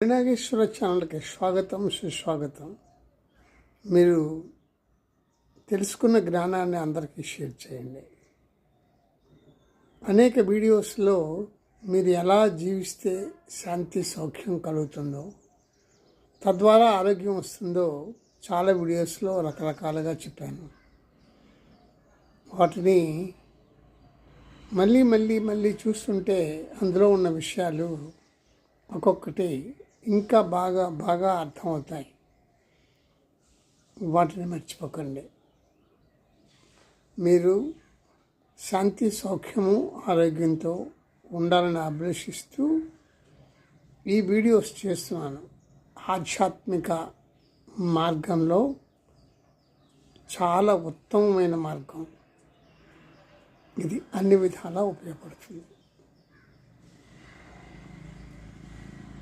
నాగేశ్వర ఛానల్కి స్వాగతం, సుస్వాగతం. మీరు తెలుసుకున్న జ్ఞానాన్ని అందరికీ షేర్ చేయండి. అనేక వీడియోస్లో మీరు ఎలా జీవిస్తే శాంతి సౌఖ్యం కలుగుతుందో, తద్వారా ఆరోగ్యం వస్తుందో చాలా వీడియోస్లో రకరకాలుగా చెప్పాను. వాటిని మళ్ళీ మళ్ళీ మళ్ళీ చూస్తుంటే అందులో ఉన్న విషయాలు ఒక్కొక్కటి ఇంకా బాగా అర్థమవుతాయి. వాటిని మర్చిపోకండి. మీరు శాంతి సౌఖ్యము ఆరోగ్యంతో ఉండాలని అభిలషిస్తూ ఈ వీడియోస్ చేస్తున్నాను. ఆధ్యాత్మిక మార్గంలో చాలా ఉత్తమమైన మార్గం ఇది, అన్ని విధాలా ఉపయోగపడుతుంది.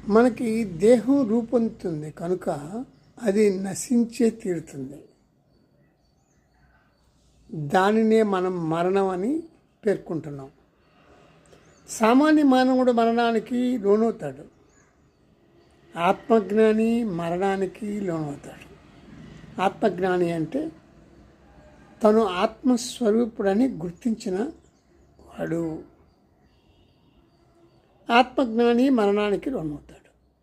మనకి దేహం రూపొందుతుంది కనుక అది నశించే తీరుతుంది. దానినే మనం మరణం అని పేర్కొంటున్నాం. సామాన్య మానవుడు మరణానికి లోనవుతాడు, ఆత్మజ్ఞాని మరణానికి లోనవుతాడు. ఆత్మజ్ఞాని అంటే తను ఆత్మస్వరూపుడని గుర్తించిన వాడు. ఆత్మజ్ఞాని మరణానికి లోనవుతాడు.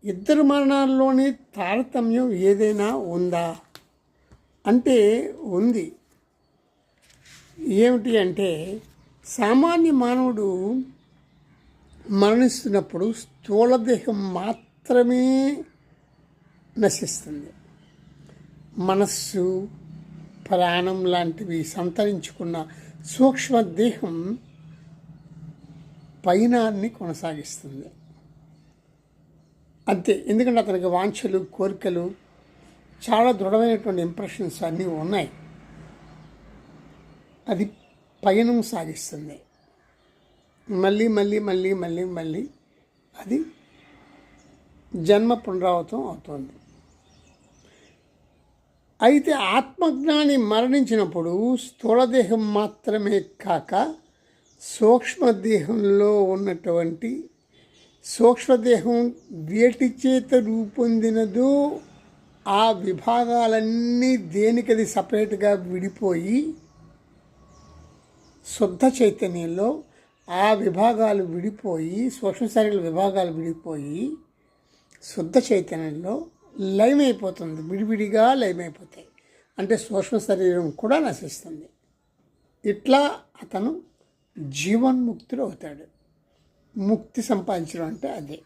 ఇద్దరు మరణాల్లోని తారతమ్యం ఏదైనా ఉందా అంటే ఉంది. ఏమిటి అంటే, సామాన్య మానవుడు మరణిస్తున్నప్పుడు స్థూలదేహం మాత్రమే నశిస్తుంది. మనస్సు, ప్రాణం లాంటివి సంతరించుకున్న సూక్ష్మదేహం పయనాన్ని కొనసాగిస్తుంది అంతే. ఎందుకంటే అతనికి వాంఛలు, కోరికలు, చాలా దృఢమైనటువంటి ఇంప్రెషన్స్ అన్నీ ఉన్నాయి. అది పయనం సాగిస్తుంది. మళ్ళీ మళ్ళీ మళ్ళీ మళ్ళీ మళ్ళీ అది జన్మ పునరావృతం అవుతుంది. అయితే ఆత్మజ్ఞాని మరణించినప్పుడు స్థూలదేహం మాత్రమే కాక సూక్ష్మదేహంలో ఉన్నటువంటి సూక్ష్మదేహం వేటి చేత రూపొందినదో ఆ విభాగాలన్నీ దేనికది సపరేట్గా విడిపోయి శుద్ధ చైతన్యంలో ఆ విభాగాలు విడిపోయి, సూక్ష్మ శరీర విభాగాలు విడిపోయి శుద్ధ చైతన్యంలో లయమైపోతుంది. విడివిడిగా లయమైపోతాయి. అంటే సూక్ష్మ శరీరం కూడా నశిస్తుంది. ఇట్లా అతను జీవన్ముక్తుడు అవుతాడు. ముక్తి సంపాదించడం అంటే అదే.